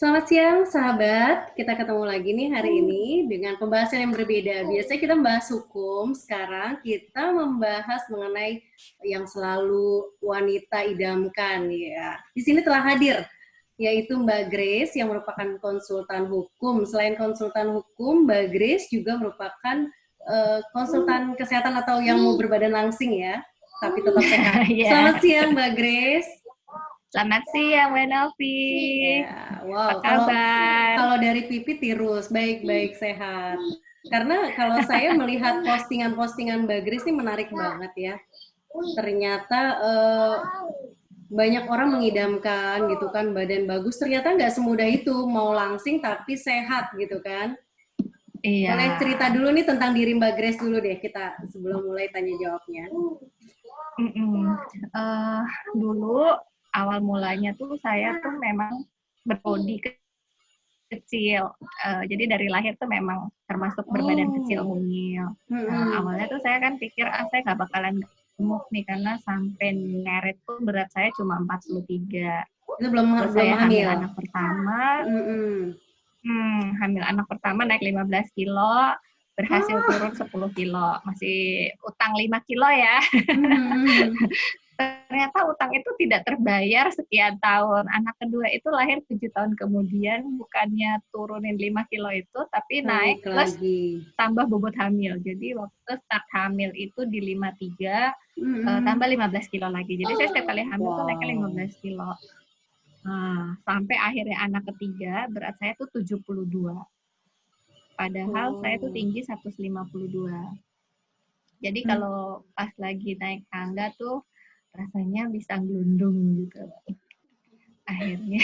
Selamat siang, sahabat. Kita ketemu lagi nih hari ini dengan pembahasan yang berbeda. Biasanya kita membahas hukum, sekarang kita membahas mengenai yang selalu wanita idamkan ya. Di sini telah hadir yaitu Mbak Grace yang merupakan konsultan hukum. Selain konsultan hukum, Mbak Grace juga merupakan konsultan kesehatan atau yang mau berbadan langsing ya, tapi tetap sehat. Iya. Selamat siang Mbak Grace. Selamat siang, Mbak Novi. Ya, wow. Apa kabar? Kalau dari Pipi tirus, baik-baik sehat. Karena kalau saya melihat postingan-postingan Mbak Grace ini menarik banget ya. Ternyata banyak orang mengidamkan gitu kan badan bagus. Ternyata nggak semudah itu mau langsing tapi sehat gitu kan. Iya. Boleh cerita dulu nih tentang diri Mbak Grace dulu deh kita sebelum mulai tanya jawabnya. Dulu awal mulanya tuh saya tuh memang berbodi kecil. Jadi dari lahir tuh memang termasuk berbadan kecil mungil. Awalnya tuh saya kan pikir saya nggak bakalan gemuk nih karena sampai neret tuh berat saya cuma 43. Itu belum Saya hamil hamil. anak pertama. Hamil anak pertama naik 15 kilo, berhasil turun 10 kilo. Masih utang 5 kilo ya. Ternyata utang itu tidak terbayar sekian tahun. Anak kedua itu lahir 7 tahun kemudian, bukannya turunin 5 kilo itu, tapi naik plus tambah bobot hamil. Jadi waktu start hamil itu di 53, tambah 15 kilo lagi. Jadi saya setiap kali hamil tuh naiknya 15 kilo. Nah, sampai akhirnya anak ketiga, berat saya tuh 72. Padahal saya tuh tinggi 152. Jadi kalau pas lagi naik tangga tuh rasanya bisa gelundung gitu. Akhirnya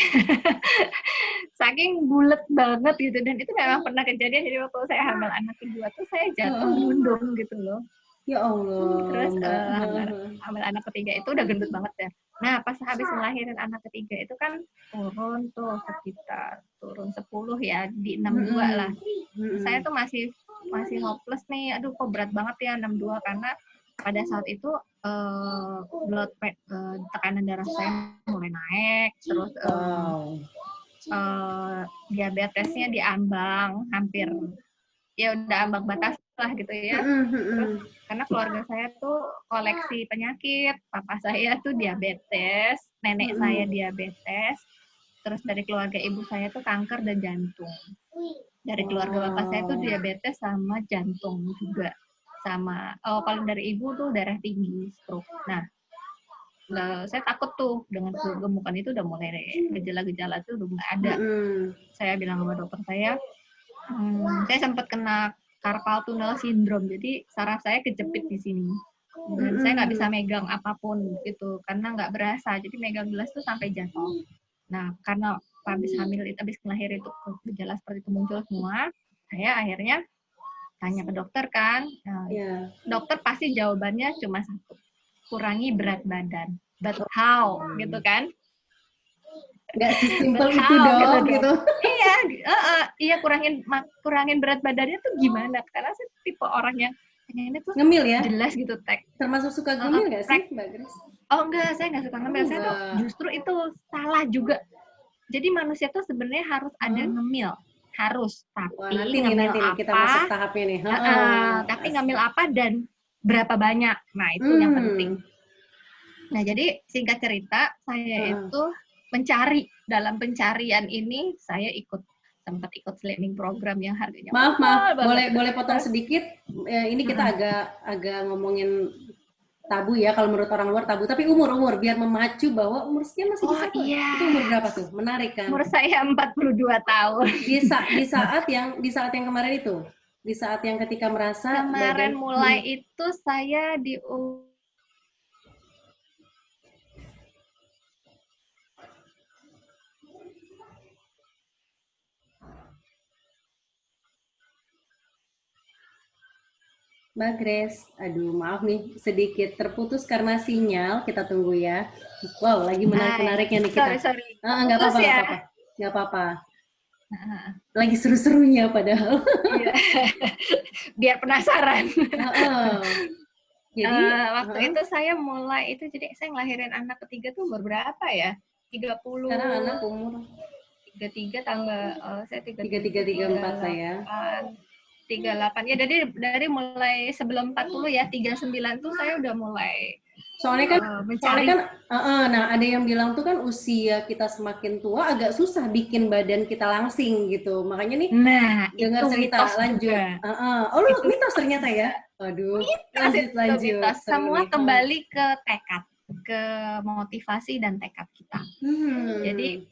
saking bulet banget gitu, dan itu memang pernah kejadian. Jadi waktu saya hamil anak kedua tuh saya jatuh gelundung gitu loh. Ya Allah. Terus hamil anak ketiga itu udah gendut banget ya. Nah pas habis ngelahirin anak ketiga itu kan turun tuh sekitar turun 10 ya, di 62 lah. Saya tuh masih hopeless nih, aduh kok berat banget ya 62, karena pada saat itu tekanan darah saya mulai naik, terus diabetesnya diambang, hampir ya udah ambang batas lah gitu ya. Terus karena keluarga saya tuh koleksi penyakit, papa saya tuh diabetes, nenek saya diabetes, terus dari keluarga ibu saya tuh kanker dan jantung. Dari keluarga bapak saya tuh diabetes sama jantung juga. Sama kalau dari ibu tuh darah tinggi, stroke. Nah, saya takut tuh dengan kegemukan itu udah mulai gejala-gejala tuh udah mulai ada. Saya bilang sama dokter saya sempat kena carpal tunnel syndrome, jadi saraf saya kejepit di sini dan saya nggak bisa megang apapun gitu karena nggak berasa, jadi megang gelas tuh sampai jatuh. Nah karena habis hamil itu, habis melahir itu gejala seperti itu muncul semua, saya akhirnya tanya ke dokter kan. Dokter pasti jawabannya cuma satu, kurangi berat badan. But how gitu kan? Nggak sesimpel itu dong gitu. Iya, kurangin berat badannya tuh gimana? Karena saya tipe orang yang pengennya tuh ngemil ya, jelas gitu termasuk suka ngemil nggak sih Mbak Grace? Oh enggak, saya nggak suka ngemil. Saya tuh justru itu salah juga. Jadi manusia tuh sebenarnya harus ada ngemil, harus. Tapi ngemil nanti apa? kita masuk tahapnya nih. Tapi ngemil apa dan berapa banyak? Nah itu yang penting. Nah jadi singkat cerita, saya itu mencari, dalam pencarian ini saya sempat ikut slimming program yang harganya maaf boleh potong sedikit. Ini kita agak ngomongin tabu ya, kalau menurut orang luar tabu, tapi umur biar memacu bahwa umur sekian masih bisa kok. Iya. Itu umur berapa tuh? Menarik kan? Umur saya 42 tahun. Di saat yang kemarin itu, di saat yang ketika merasa kemarin mulai itu saya di Mbak Grace, aduh maaf nih sedikit terputus karena sinyal, kita tunggu ya. Wow, lagi menarik-menariknya nih kita. Sorry. Nggak apa-apa. Lagi seru-serunya padahal. Iya. Biar penasaran. Jadi waktu itu saya mulai itu, jadi saya ngelahirin anak ketiga tuh umur berapa ya? 30. Sekarang anak umur 33 tambah saya 3334 lah ya. 38 ya, dari mulai sebelum 40 ya, 39 tuh saya udah mulai soalnya kan mencari. Nah ada yang bilang tuh kan usia kita semakin tua agak susah bikin badan kita langsing gitu, makanya nih dengar cerita lanjut. Oh lu mitos ternyata ya. Aduh, lanjut. Semua kembali ke tekad, ke motivasi dan tekad kita. Jadi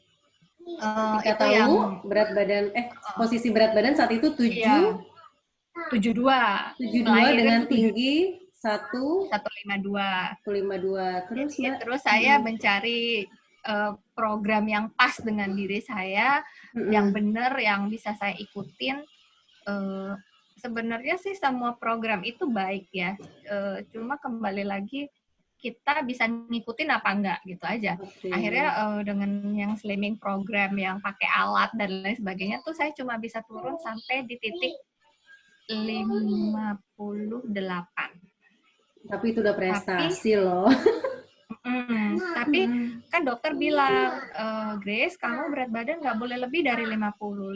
kita tahu yang berat badan posisi berat badan saat itu 72 dengan tinggi 152. Terus saya mencari program yang pas dengan diri saya, yang benar, yang bisa saya ikutin. Sebenarnya sih semua program itu baik ya, cuma kembali lagi kita bisa ngikutin apa enggak gitu aja. Akhirnya dengan yang slimming program yang pakai alat dan lain sebagainya tuh saya cuma bisa turun sampai di titik 58. Tapi itu udah prestasi loh. Tapi kan dokter bilang, Grace, kamu berat badan nggak boleh lebih dari 50.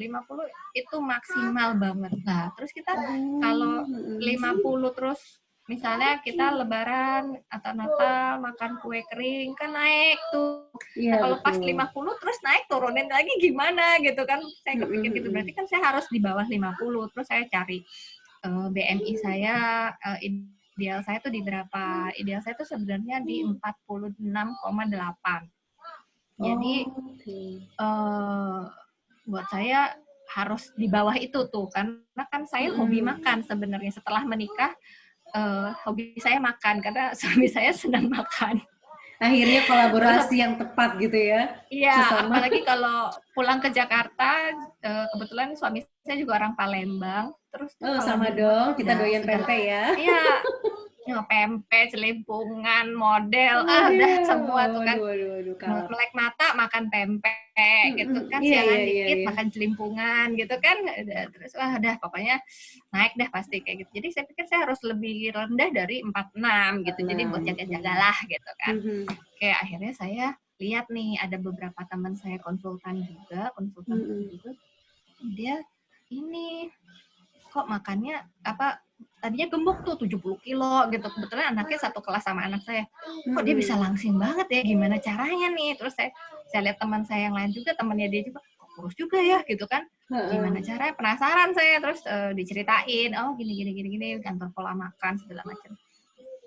50 itu maksimal banget. Nah, terus kita kalau 50 terus, misalnya kita lebaran atau Natal makan kue kering, kan naik tuh. Nah, kalau pas 50 terus naik, turunin lagi gimana gitu kan. Saya kepikir gitu, berarti kan saya harus di bawah 50. Terus saya cari BMI saya, ideal saya tuh di berapa? Ideal saya tuh sebenarnya di 46,8. Jadi buat saya harus di bawah itu tuh, karena kan saya hobi makan sebenarnya. Setelah menikah, hobi saya makan karena suami saya senang makan. Akhirnya kolaborasi yang tepat gitu ya. Iya, apalagi kalau pulang ke Jakarta, kebetulan suami saya juga orang Palembang. Terus sama dong, kita doyan pempek ya. Iya, pempek, celimpungan, model, udah semua tuh kan. Melek mata makan pempek gitu kan, siangan dikit makan celimpungan gitu kan. Terus udah pokoknya naik deh pasti kayak gitu. Jadi saya pikir saya harus lebih rendah dari 46 gitu. Jadi buat jaga-jagalah gitu kan. Oke, akhirnya saya lihat nih ada beberapa teman saya konsultan juga. Dia ini kok makannya tadinya gemuk tuh 70 kilo gitu. Kebetulan anaknya satu kelas sama anak saya. Kok dia bisa langsing banget ya, gimana caranya nih? Terus saya lihat teman saya yang lain juga, temannya dia juga, kok kurus juga ya gitu kan. Gimana caranya? Penasaran saya, terus diceritain, oh gini, kantor pola makan segala macam.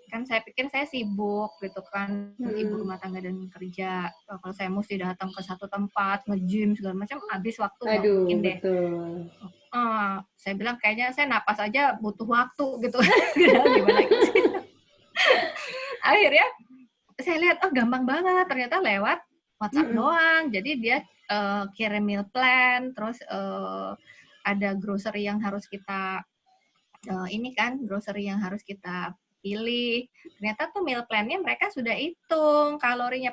Kan saya pikir saya sibuk gitu kan, ibu rumah tangga dan kerja. Kalau saya mesti datang ke satu tempat, nge-gym segala macam, habis waktu nggak mungkin deh. Saya bilang kayaknya saya napas aja butuh waktu gitu. Gimana gitu. Akhirnya saya lihat, gampang banget. Ternyata lewat WhatsApp doang. Jadi dia kirim meal plan, terus ada grocery yang harus kita grocery yang harus kita pilih. Ternyata tuh meal plan-nya mereka sudah hitung kalorinya.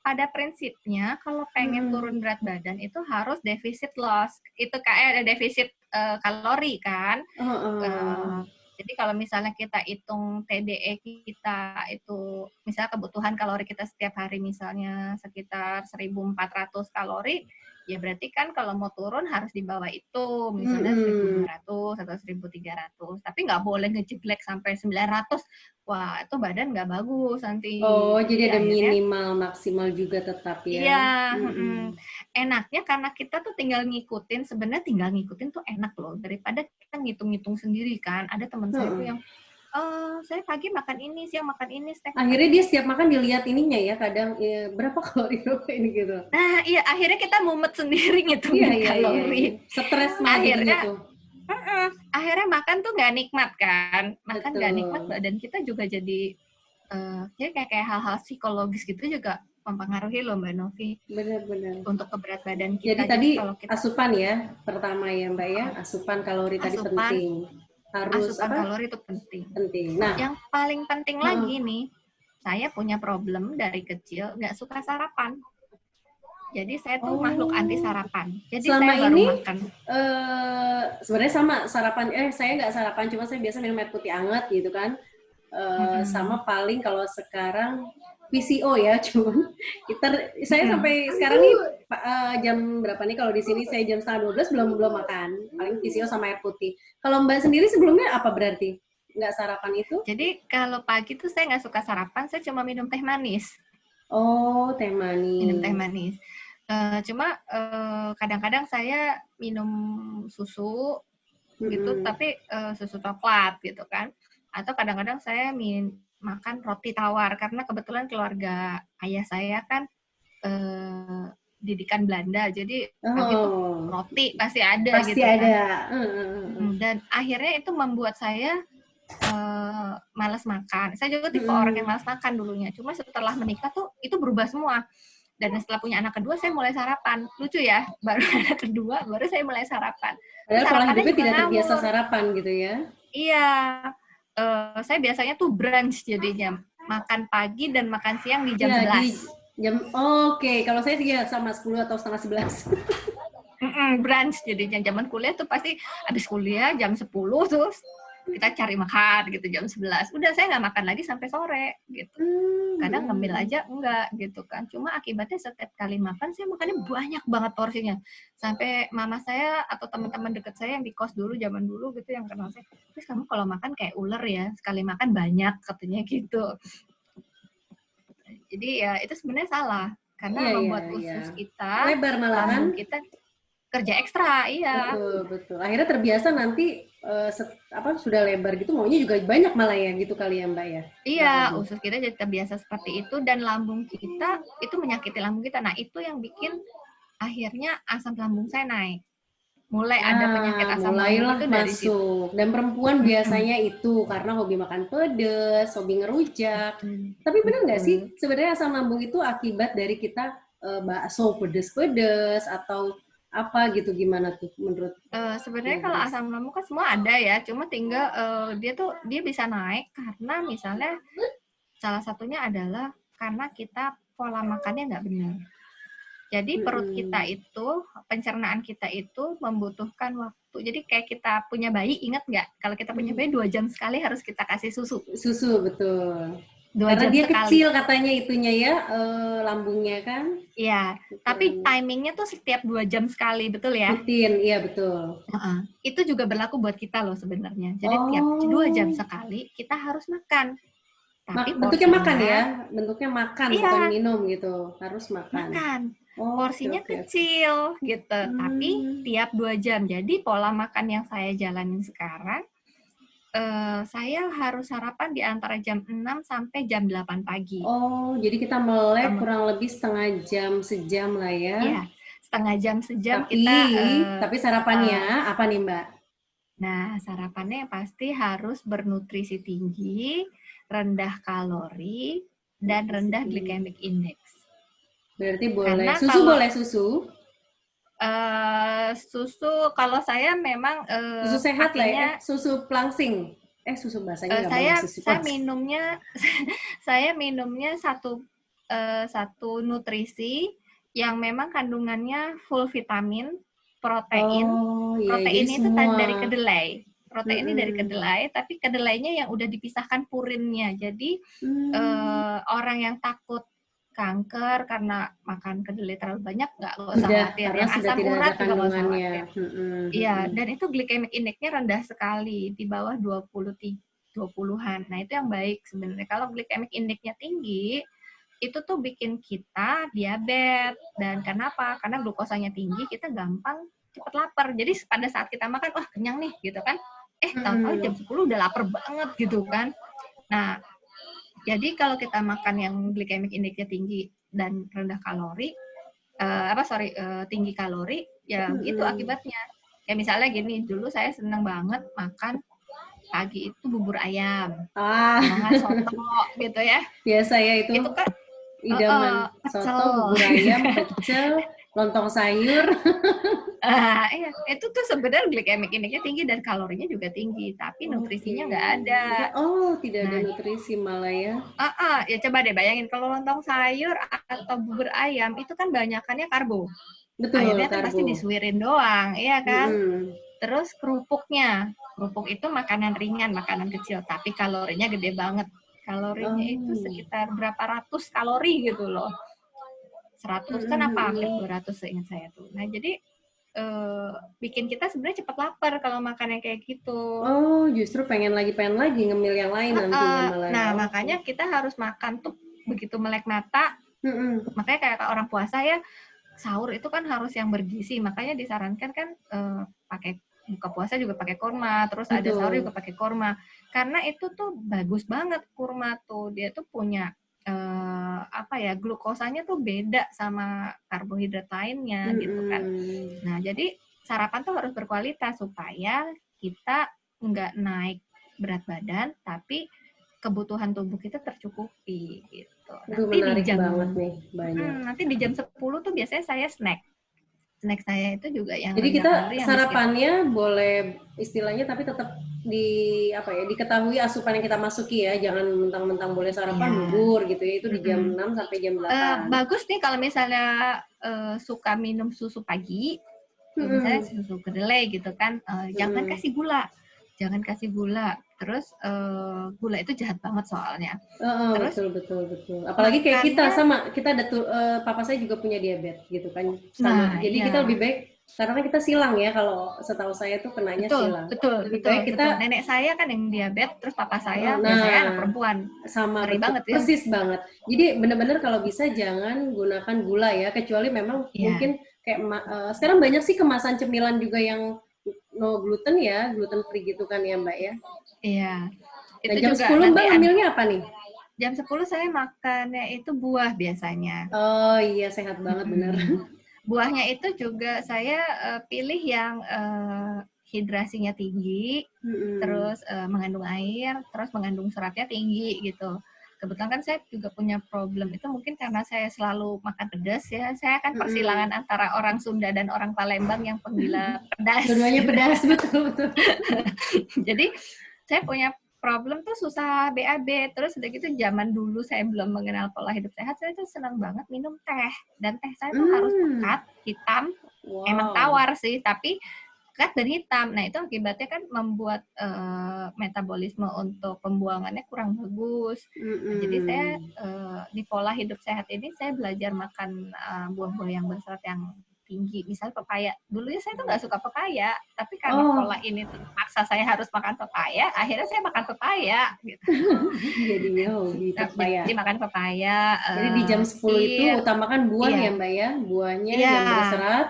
Pada prinsipnya kalau pengen turun berat badan itu harus defisit loss. Itu kayak ada defisit kalori kan. Jadi kalau misalnya kita hitung TDE kita itu, misalnya kebutuhan kalori kita setiap hari misalnya sekitar 1.400 kalori, ya berarti kan kalau mau turun harus di bawah itu, misalnya 1.500 atau 1.300. Tapi nggak boleh ngejeglek sampai 900. Wah, itu badan nggak bagus nanti. Jadi ada minimal maksimal juga tetap ya. Iya. Enaknya karena kita tuh tinggal ngikutin, sebenarnya tinggal ngikutin tuh enak loh, daripada kita ngitung-ngitung sendiri kan. Ada teman saya tuh yang saya pagi makan ini, siang makan ini, akhirnya dia setiap makan dilihat ininya ya, kadang berapa kalori ini gitu. Nah iya, akhirnya kita mumet sendiri ngitungin kalori. Stres mah akhirnya gitu. Akhirnya makan tuh nggak nikmat kan, makan nggak nikmat, badan kita juga jadi kayak hal-hal psikologis gitu juga mempengaruhi loh Mbak Novi. Benar-benar. Untuk keberat badan kita. Jadi tadi kalau kita, asupan ya, pertama ya Mbak ya, asupan kalori tadi penting. Asupan kalori itu penting. Nah, yang paling penting lagi nih, saya punya problem dari kecil nggak suka sarapan. Jadi saya tuh makhluk anti sarapan. Jadi selama saya baru ini, makan. Sebenarnya sama sarapan. Saya nggak sarapan, cuma saya biasa minum air putih hangat gitu kan. Sama paling kalau sekarang PCO ya, cuman saya sampai sekarang nih jam berapa nih kalau di sini saya jam setengah 12 belum belum makan, paling PCO sama air putih. Kalau Mbak sendiri sebelumnya apa berarti? Nggak sarapan itu? Jadi kalau pagi tuh saya nggak suka sarapan, saya cuma minum teh manis. Oh, teh Minum teh manis. manis. Cuma kadang-kadang saya minum susu gitu, tapi susu coklat gitu kan. Atau kadang-kadang saya makan roti tawar karena kebetulan keluarga ayah saya kan didikan Belanda, jadi pagi tuh Oh, roti pasti ada pasti gitu kan. ada. Dan akhirnya itu membuat saya malas makan. Saya juga tipe orang yang Mm-mm. malas makan dulunya. Cuma setelah menikah tuh itu berubah semua. Dan setelah punya anak kedua saya mulai sarapan. Lucu ya, baru anak kedua baru saya mulai sarapan. Terus Padahal pola sarapannya hidupnya juga tidak terbiasa ngawur. sarapan gitu ya. Iya, saya biasanya tuh brunch jadinya. Makan pagi dan makan siang di jam Iya, di 11. jam oke, kalau saya sih ya sama 10 atau setengah 11. Brunch jadinya. Zaman kuliah tuh pasti habis kuliah jam 10 terus kita cari makan gitu jam 11. Udah saya nggak makan lagi sampai sore gitu. Kadang ngemil aja enggak gitu kan. Cuma akibatnya setiap kali makan saya makannya banyak banget porsinya. Sampai mama saya atau teman-teman deket saya yang di kos dulu zaman dulu gitu yang kenal saya, "Terus kamu kalau makan kayak ular ya, sekali makan banyak," katanya gitu. Jadi ya itu sebenarnya salah karena Iya, iya, membuat iya. usus kita, Lebar malah kan? lambung kita kerja ekstra, iya. Betul, betul. Akhirnya terbiasa nanti sudah lebar gitu maunya juga banyak malah ya gitu kali ya Mbak ya. Iya, Kurang lebih. usus kita jadi terbiasa seperti itu dan lambung kita itu menyakiti lambung kita. Nah, itu yang bikin akhirnya asam lambung saya naik. Mulai ada penyakit Nah, asam lambung mulailah itu dari situ. masuk. Dan perempuan Mm-mm. biasanya itu karena hobi makan pedes, hobi ngerujak. Betul, Tapi benar nggak sih betul. sebenarnya asam lambung itu akibat dari kita bakso pedes-pedes atau apa gitu gimana tuh menurut Sebenarnya Mbak kalau Grace? asam lambung kan semua ada ya, cuma tinggal dia bisa naik karena misalnya salah satunya adalah karena kita pola makannya nggak benar. Jadi perut kita Mm-mm. itu, pencernaan kita itu membutuhkan waktu. Jadi kayak kita punya bayi, ingat nggak? Kalau kita punya bayi 2 jam sekali harus kita kasih susu. Susu betul. dua Karena jam dia sekali. kecil katanya itunya ya lambungnya kan. Iya, tapi Ukuran timingnya tuh setiap 2 jam sekali, betul ya? rutin, iya betul. Itu juga berlaku buat kita loh sebenarnya. Jadi tiap 2 jam Oh, sekali kita harus makan. Tapi bentuknya makan ya, porsinya, bentuknya makan bukan iya, minum gitu, harus makan. makan. Oke Porsinya oke oke. kecil gitu, tapi Hmm. tiap 2 jam. Jadi pola makan yang saya jalanin sekarang, saya harus sarapan di antara jam 6 sampai jam 8 pagi. Oh, jadi kita melek Kamu, kurang lebih setengah jam sejam lah ya. ya, setengah jam sejam Tapi kita. tapi sarapannya apa nih Mbak? Nah, sarapannya yang pasti harus bernutrisi tinggi, rendah kalori, dan Nutrisi rendah tinggi. glycemic index. Berarti boleh Karena susu, kalau boleh susu. susu, kalau saya memang Susu sehat lah ya. pakainya, Susu pelangsing. Susu bahasanya nggak boleh saya susu saya pelangsing. minumnya saya minumnya satu nutrisi yang memang kandungannya full vitamin, protein. Oh iya, jadi Proteinnya itu semua. dari kedelai. Proteinnya dari Mm-mm. kedelai, tapi kedelainya yang udah dipisahkan purinnya. Jadi Hmm, orang yang takut kanker karena makan kedelai terlalu banyak nggak usah udah khawatir. karena Yang sudah asam tidak ada urat juga nggak usah kandungannya. khawatir. Mm-mm, Iya, mm-mm. dan itu glycemic index-nya rendah sekali, di bawah 20-an. Nah, itu yang baik sebenarnya. Kalau glycemic index-nya tinggi, itu tuh bikin kita diabetes. Dan kenapa? Karena glukosanya tinggi, kita gampang cepat lapar. Jadi pada saat kita makan, wah kenyang nih gitu kan. Tahu-tahu jam Mm-mm. 10 udah lapar banget gitu kan. Nah, jadi kalau kita makan yang glycemic index-nya tinggi dan rendah kalori, tinggi kalori, ya gitu Mm-mm. akibatnya. Ya misalnya gini, dulu saya seneng banget makan pagi itu bubur ayam, Ah, kalau nggak soto gitu ya. biasa ya itu Itu kan idaman. pecel. Soto, bubur ayam, pecel, lontong sayur. Iya, itu tuh sebenarnya glycemic index-nya tinggi dan kalorinya juga tinggi, tapi Oke. nutrisinya nggak ada. Tidak ada Nah, nutrisi malah ya. ya coba deh bayangin kalau lontong sayur atau bubur ayam itu kan banyakannya karbo. Betul, Ayamnya kan pasti karbo. disuirin doang, iya kan? Mm-mm. Terus kerupuknya, kerupuk itu makanan ringan, makanan kecil, tapi kalorinya gede banget. Kalorinya itu sekitar berapa ratus kalori gitu loh. 100-an apa hampir 200 seingat saya tuh. Nah, jadi bikin kita sebenarnya cepat lapar kalau makan yang kayak gitu. Oh, justru pengen lagi ngemil yang lain nantinya malah. Nah, makanya kita harus makan tuh begitu melek mata. Makanya kayak orang puasa ya, sahur itu kan harus yang bergizi. Makanya disarankan kan pakai buka puasa juga pakai kurma, terus ada sahur juga pakai kurma. Karena itu tuh bagus banget kurma tuh. Dia tuh punya glukosanya tuh beda sama karbohidrat lainnya gitu kan. Nah, jadi sarapan tuh harus berkualitas supaya kita nggak naik berat badan, tapi kebutuhan tubuh kita tercukupi gitu. Nanti di jam banget nih, banyak. Nanti di jam 10 tuh biasanya saya snack. Snack saya itu juga yang jadi kita sarapannya boleh istilahnya tapi tetap diketahui asupan yang kita masuki ya, jangan mentang-mentang boleh sarapan bubur gitu ya, itu di jam 6 sampai jam 8. Bagus nih kalau misalnya suka minum susu pagi, misalnya susu kedelai gitu kan, jangan kasih gula. Terus gula itu jahat banget soalnya. Terus betul. Apalagi kayak kita ada papa saya juga punya diabetes gitu kan. Jadi kita lebih baik karena kita silang ya, kalau setahu saya tuh kenanya silang. Betul. Nenek saya kan yang diabetes, terus papa saya biasanya anak perempuan. Sama banget ya. Persis banget. Jadi benar-benar kalau bisa jangan gunakan gula ya, kecuali memang mungkin kayak sekarang banyak sih kemasan cemilan juga yang no gluten ya, gluten free gitu kan ya Mbak ya. Iya. Itu jam juga 10 Mbak ambilnya apa nih? Jam 10 saya makannya itu buah biasanya. Oh iya, sehat banget bener. Buahnya itu juga saya pilih yang hidrasinya tinggi, terus mengandung air, terus mengandung seratnya tinggi gitu. Kebetulan kan saya juga punya problem itu, mungkin karena saya selalu makan pedas ya. Saya kan persilangan antara orang Sunda dan orang Palembang yang penggila pedas. Dua-duanya pedas, betul. Jadi saya punya problem tuh susah BAB. Terus udah gitu zaman dulu saya belum mengenal pola hidup sehat, saya tuh senang banget minum teh. Dan teh saya tuh harus pekat, hitam. Emang tawar sih, tapi pekat dan hitam. Nah, itu akibatnya kan membuat metabolisme untuk pembuangannya kurang bagus. Nah, jadi saya di pola hidup sehat ini saya belajar makan buah-buah yang berserat yang tinggi, misalnya pepaya. Dulunya saya tuh nggak suka pepaya, tapi karena pola ini terpaksa saya harus makan pepaya, akhirnya saya makan pepaya. Gitu. Jadinya hobi pepaya. Jadi makan pepaya. Jadi di jam 10 itu utamakan buah ya Mbak ya, buahnya yang berserat,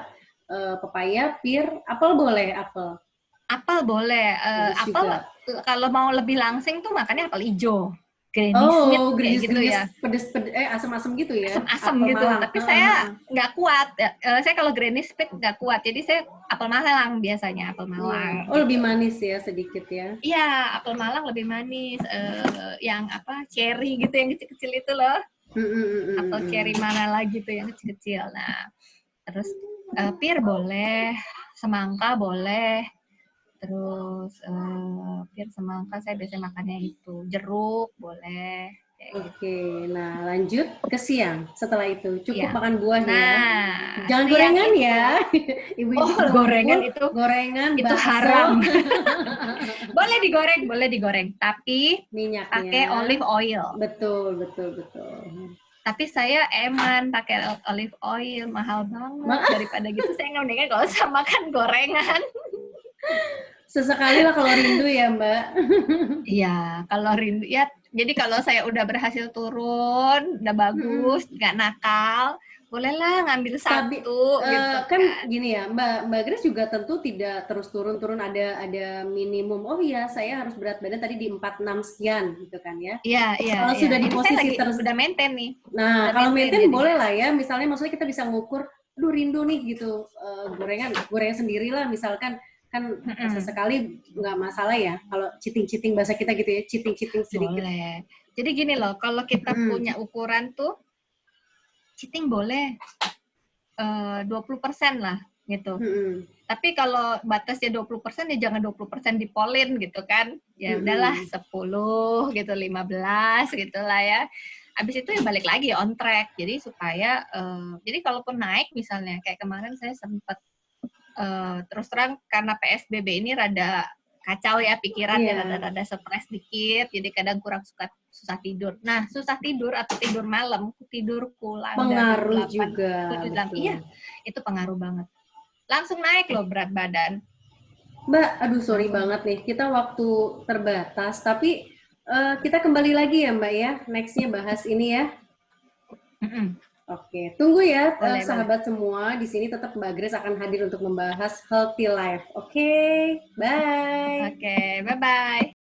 pepaya, pir, apel boleh, apel. Apel boleh, apel kalau mau lebih langsing tuh makannya apel hijau. Granny Smith kayak gitu ya. Pedes, asam-asam gitu ya. Asam gitu. Malang. Tapi saya nggak kuat. Saya kalau Granny Smith nggak kuat. Jadi saya apel Malang biasanya, apel Malang. Oh, lebih manis ya sedikit ya. Iya, apel Malang lebih manis. Yang cherry gitu yang kecil-kecil itu loh. Apel cherry mana lagi tuh yang kecil-kecil. Nah, terus pir boleh, semangka boleh. Terus pir semangka saya biasanya makannya itu, jeruk boleh. Oke, nah lanjut ke siang. Setelah itu cukup makan buahnya. Jangan gorengan itu, ya. Ibu-ibu gorengan itu bakso. Haram. boleh digoreng, tapi minyaknya pakai olive oil. Betul. Tapi saya pakai olive oil, mahal banget. Daripada gitu saya mendingan gak usah makan gorengan. Sesekali lah kalau rindu ya Mbak. Iya, kalau rindu ya. Jadi kalau saya udah berhasil turun, udah bagus, nggak nakal, bolehlah ngambil satu. Gitu kan gini ya, Mbak Grace juga tentu tidak terus turun ada minimum. Oh iya, saya harus berat badan tadi di 46 sekian gitu kan ya. Iya. Kalau sudah di posisi udah maintain nih. Nah, kalau maintain boleh lah ya. Misalnya maksudnya kita bisa ngukur, aduh rindu nih gitu, gorengan sendirilah misalkan. Kan sesekali nggak masalah ya kalau cheating bahasa kita gitu ya, cheating sedikit. Boleh. Jadi gini loh, kalau kita punya ukuran tuh cheating boleh 20% lah gitu. Tapi kalau batasnya 20% ya jangan 20% dipolin gitu kan. Ya udahlah 10 gitu, 15 gitu lah ya. Habis itu ya balik lagi on track. Jadi supaya jadi kalaupun naik misalnya kayak kemarin saya sempat terus terang karena PSBB ini rada kacau ya pikirannya, rada-rada stres dikit, jadi kadang kurang susah tidur. Nah, susah tidur atau tidur malam, tidurku pengaruh juga. 7 jam. Iya, itu pengaruh banget. Langsung naik loh berat badan. Mbak, aduh sorry banget nih, kita waktu terbatas, tapi kita kembali lagi ya Mbak ya, nextnya bahas ini ya. Oke, tunggu ya sahabat semua. Di sini tetap Mbak Grace akan hadir untuk membahas healthy life. Oke, bye. Oke, bye-bye.